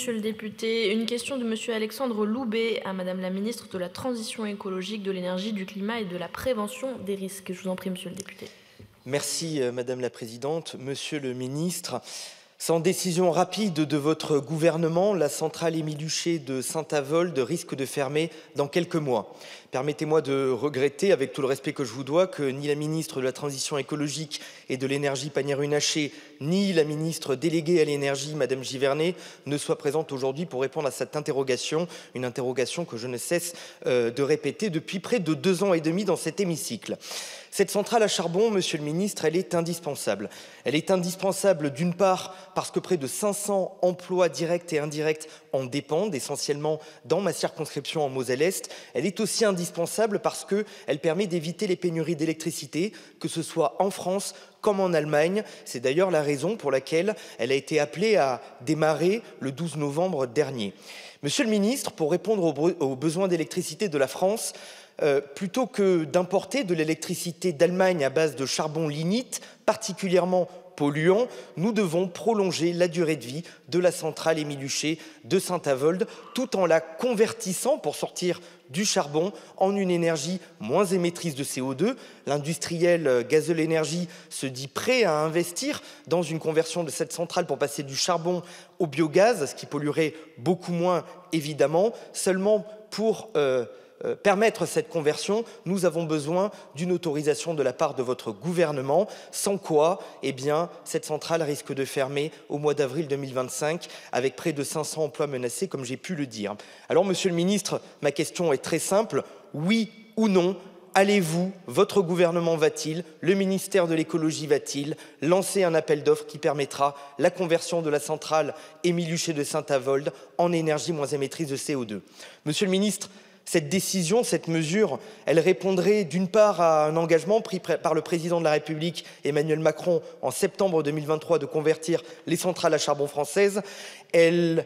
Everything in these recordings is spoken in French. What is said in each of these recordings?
Monsieur le député, une question de Monsieur Alexandre Loubet à Madame la ministre de la Transition écologique, de l'énergie, du climat et de la prévention des risques. Je vous en prie, Monsieur le député. Merci Madame la Présidente. Monsieur le Ministre, sans décision rapide de votre gouvernement, la centrale Émile Huchet de Saint-Avold risque de fermer dans quelques mois. Permettez-moi de regretter, avec tout le respect que je vous dois, que ni la ministre de la Transition écologique et de l'énergie, Pannier-Runacher, ni la ministre déléguée à l'énergie, Madame Givernet, ne soient présentes aujourd'hui pour répondre à cette interrogation, une interrogation que je ne cesse de répéter depuis près de 2 ans et demi dans cet hémicycle. Cette centrale à charbon, Monsieur le Ministre, elle est indispensable. Elle est indispensable d'une part parce que près de 500 emplois directs et indirects en dépendent, essentiellement dans ma circonscription en Moselle-Est. Elle est aussi indispensable parce qu'elle permet d'éviter les pénuries d'électricité, que ce soit en France comme en Allemagne. C'est d'ailleurs la raison pour laquelle elle a été appelée à démarrer le 12 novembre dernier. Monsieur le Ministre, pour répondre aux besoins d'électricité de la France, plutôt que d'importer de l'électricité d'Allemagne à base de charbon lignite, particulièrement polluant, nous devons prolonger la durée de vie de la centrale Émile Huchet de Saint-Avold, tout en la convertissant pour sortir du charbon en une énergie moins émettrice de CO2. L'industriel Gazelle Énergie se dit prêt à investir dans une conversion de cette centrale pour passer du charbon au biogaz, ce qui polluerait beaucoup moins évidemment. Seulement pour permettre cette conversion, nous avons besoin d'une autorisation de la part de votre gouvernement, sans quoi, eh bien, cette centrale risque de fermer au mois d'avril 2025 avec près de 500 emplois menacés, comme j'ai pu le dire. Alors, Monsieur le Ministre, ma question est très simple. Oui ou non, allez-vous, votre gouvernement va-t-il, le ministère de l'écologie va-t-il lancer un appel d'offres qui permettra la conversion de la centrale Émile Huchet de Saint-Avold en énergie moins émettrice de CO2? Monsieur le Ministre, cette décision, cette mesure, elle répondrait d'une part à un engagement pris par le président de la République, Emmanuel Macron, en septembre 2023 de convertir les centrales à charbon françaises. Elle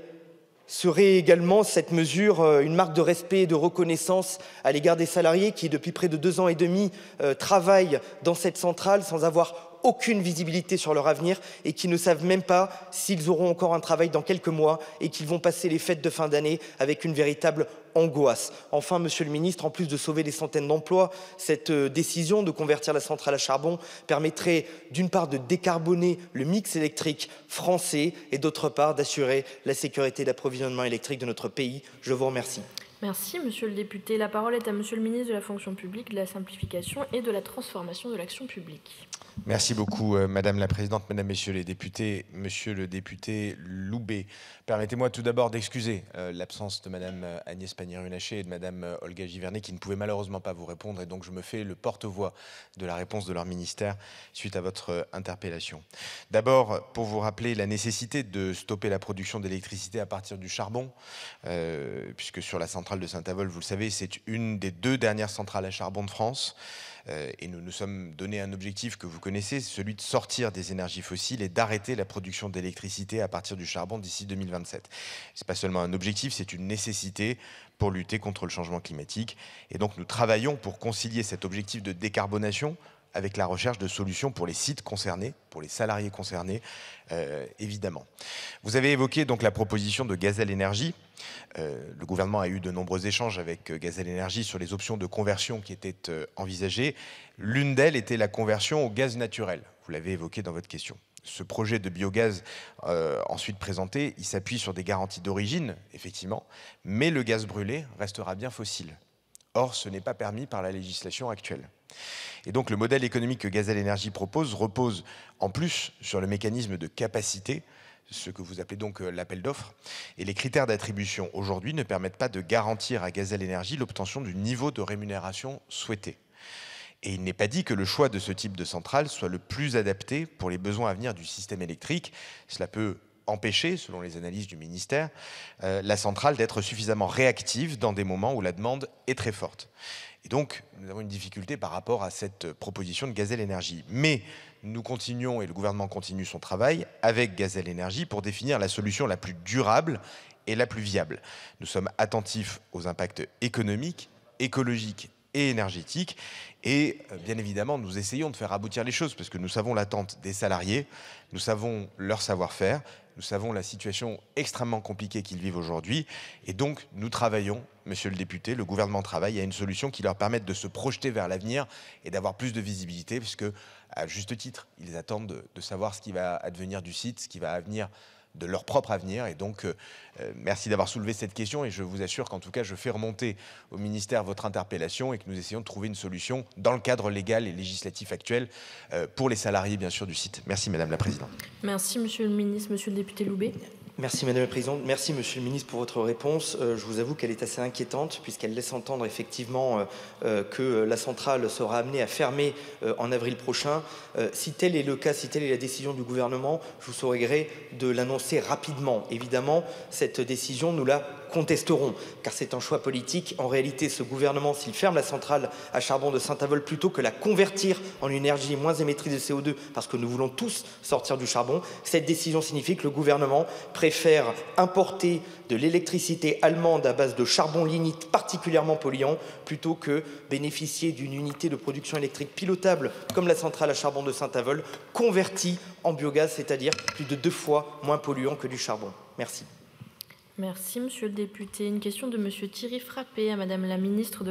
serait également, cette mesure, une marque de respect et de reconnaissance à l'égard des salariés qui, depuis près de 2 ans et demi, travaillent dans cette centrale sans avoir aucune visibilité sur leur avenir et qui ne savent même pas s'ils auront encore un travail dans quelques mois et qu'ils vont passer les fêtes de fin d'année avec une véritable angoisse. Enfin, Monsieur le Ministre, en plus de sauver des centaines d'emplois, cette décision de convertir la centrale à charbon permettrait d'une part de décarboner le mix électrique français et d'autre part d'assurer la sécurité d'approvisionnement électrique de notre pays. Je vous remercie. Merci, Monsieur le député. La parole est à Monsieur le ministre de la fonction publique, de la simplification et de la transformation de l'action publique. Merci beaucoup, Madame la Présidente, Mesdames, Messieurs les députés. Monsieur le député Loubet, permettez-moi tout d'abord d'excuser l'absence de Madame Agnès Pannier-Runacher et de Madame Olga Givernet qui ne pouvaient malheureusement pas vous répondre et donc je me fais le porte-voix de la réponse de leur ministère suite à votre interpellation. D'abord, pour vous rappeler la nécessité de stopper la production d'électricité à partir du charbon, puisque sur la centrale de Saint-Avold, vous le savez, c'est une des 2 dernières centrales à charbon de France. Et nous nous sommes donné un objectif que vous connaissez, celui de sortir des énergies fossiles et d'arrêter la production d'électricité à partir du charbon d'ici 2027. Ce n'est pas seulement un objectif, c'est une nécessité pour lutter contre le changement climatique. Et donc nous travaillons pour concilier cet objectif de décarbonation avec la recherche de solutions pour les sites concernés, pour les salariés concernés, évidemment. Vous avez évoqué donc la proposition de Gazelle Énergie. Le gouvernement a eu de nombreux échanges avec Gazelle Énergie sur les options de conversion qui étaient envisagées. L'une d'elles était la conversion au gaz naturel. Vous l'avez évoqué dans votre question. Ce projet de biogaz ensuite présenté, il s'appuie sur des garanties d'origine, effectivement, mais le gaz brûlé restera bien fossile. Or, ce n'est pas permis par la législation actuelle. Et donc, le modèle économique que Gazelle Énergie propose repose en plus sur le mécanisme de capacité, ce que vous appelez donc l'appel d'offres. Et les critères d'attribution aujourd'hui ne permettent pas de garantir à Gazelle Énergie l'obtention du niveau de rémunération souhaité. Et il n'est pas dit que le choix de ce type de centrale soit le plus adapté pour les besoins à venir du système électrique. Cela peut empêcher, selon les analyses du ministère, la centrale d'être suffisamment réactive dans des moments où la demande est très forte. Et donc, nous avons une difficulté par rapport à cette proposition de Gazelle Énergie. Mais nous continuons, et le gouvernement continue son travail avec Gazelle Énergie pour définir la solution la plus durable et la plus viable. Nous sommes attentifs aux impacts économiques, écologiques et énergétiques. Et bien évidemment, nous essayons de faire aboutir les choses parce que nous savons l'attente des salariés, nous savons leur savoir-faire, Nous savons la situation extrêmement compliquée qu'ils vivent aujourd'hui. Et donc, nous travaillons, monsieur le député, le gouvernement travaille à une solution qui leur permette de se projeter vers l'avenir et d'avoir plus de visibilité, puisque, à juste titre, ils attendent de savoir ce qui va advenir du site, ce qui va advenir de leur propre avenir. Et donc, merci d'avoir soulevé cette question et je vous assure qu'en tout cas, je fais remonter au ministère votre interpellation et que nous essayons de trouver une solution dans le cadre légal et législatif actuel pour les salariés, bien sûr, du site. Merci, Madame la Présidente. Merci, Monsieur le ministre. Monsieur le député Loubet. Merci Madame la Présidente, merci Monsieur le Ministre pour votre réponse. Je vous avoue qu'elle est assez inquiétante puisqu'elle laisse entendre effectivement que la centrale sera amenée à fermer en avril prochain. Si tel est le cas, si telle est la décision du gouvernement, je vous saurai gré de l'annoncer rapidement. Évidemment, cette décision, nous la contesterons, car c'est un choix politique. En réalité, ce gouvernement, s'il ferme la centrale à charbon de Saint-Avold, plutôt que la convertir en une énergie moins émettrice de CO2, parce que nous voulons tous sortir du charbon, cette décision signifie que le gouvernement préfère importer de l'électricité allemande à base de charbon lignite particulièrement polluant, plutôt que bénéficier d'une unité de production électrique pilotable comme la centrale à charbon de Saint-Avold, convertie en biogaz, c'est-à-dire plus de 2 fois moins polluant que du charbon. Merci. Merci, Monsieur le député. Une question de Monsieur Thierry Frappé à Madame la ministre de